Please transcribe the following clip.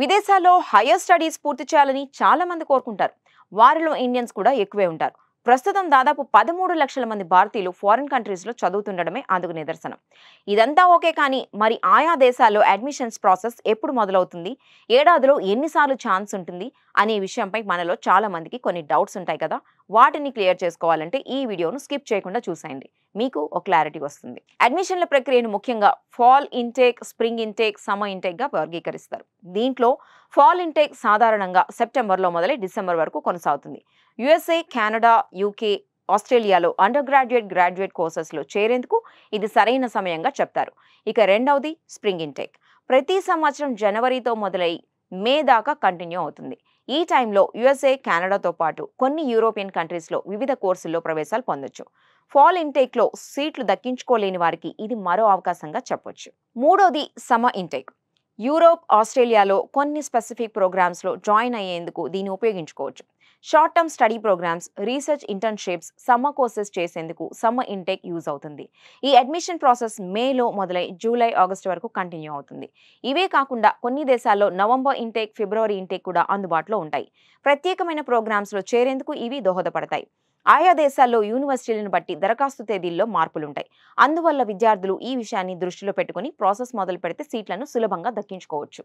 విదేశాల్లో higher studies పూర్తి చేయాలని చాలా మంది కోరుకుంటారు. వారిలో ఇండియన్స్ కూడా ఎక్కువే ఉంటారు. ప్రస్తుతం దాదాపు 13 లక్షల మంది భారతీయులు ఫారిన్ కంట్రీస్లో చదువుతుండడమే అందుకు నిదర్శనం. ఇదంతా ఓకే, కానీ మరి ఆయా దేశాల్లో అడ్మిషన్స్ ప్రాసెస్ ఎప్పుడు మొదలవుతుంది, ఏడాదిలో ఎన్నిసార్లు ఛాన్స్ ఉంటుంది అనే విషయంపై మనలో చాలా మందికి కొన్ని డౌట్స్ ఉంటాయి కదా. వాటిని క్లియర్ చేసుకోవాలంటే ఈ వీడియోను స్కిప్ చేయకుండా చూసేయండి. మీకు ఒక క్లారిటీ వస్తుంది. అడ్మిషన్ల ప్రక్రియను ముఖ్యంగా fall intake, spring intake, summer ఇంటేక్గా వర్గీకరిస్తారు. దీంట్లో ఫాల్ ఇంటేక్ సాధారణంగా సెప్టెంబర్లో మొదలై డిసెంబర్ వరకు కొనసాగుతుంది. యుఎస్ఏ, కెనడా, యూకే, ఆస్ట్రేలియాలో అండర్ గ్రాడ్యుయేట్, గ్రాడ్యుయేట్ కోర్సెస్లో చేరేందుకు ఇది సరైన సమయంగా చెప్తారు. ఇక రెండవది స్ప్రింగ్ ఇంటేక్. ప్రతి సంవత్సరం జనవరితో మొదలై మే దాకా కంటిన్యూ అవుతుంది. ఈ టైంలో యుఎస్ఏ, కెనడాతో పాటు కొన్ని యూరోపియన్ కంట్రీస్లో వివిధ కోర్సుల్లో ప్రవేశాలు పొందొచ్చు. ఫాల్ ఇంటేక్లో సీట్లు దక్కించుకోలేని వారికి ఇది మరో అవకాశంగా చెప్పొచ్చు. మూడోది సమ్మర్ ఇంటేక్. యూరోప్, ఆస్ట్రేలియాలో కొన్ని స్పెసిఫిక్ ప్రోగ్రామ్స్లో జాయిన్ అయ్యేందుకు దీన్ని ఉపయోగించుకోవచ్చు. Short term study programs, research internships, summer courses చేసేందుకు సమ్మర్ ఇంటేక్ యూజ్ అవుతుంది. ఈ అడ్మిషన్ ప్రాసెస్ మేలో మొదలై జూలై, ఆగస్టు వరకు కంటిన్యూ అవుతుంది. ఇవే కాకుండా కొన్ని దేశాల్లో నవంబర్ ఇంటేక్, ఫిబ్రవరి ఇంటేక్ కూడా అందుబాటులో ఉంటాయి. ప్రత్యేకమైన ప్రోగ్రామ్స్లో చేరేందుకు ఇవి దోహదపడతాయి. ఆయా దేశాల్లో యూనివర్సిటీలను బట్టి దరఖాస్తు తేదీల్లో మార్పులుంటాయి. అందువల్ల విద్యార్థులు ఈ విషయాన్ని దృష్టిలో పెట్టుకుని ప్రాసెస్ మొదలు పెడితే సీట్లను సులభంగా దక్కించుకోవచ్చు.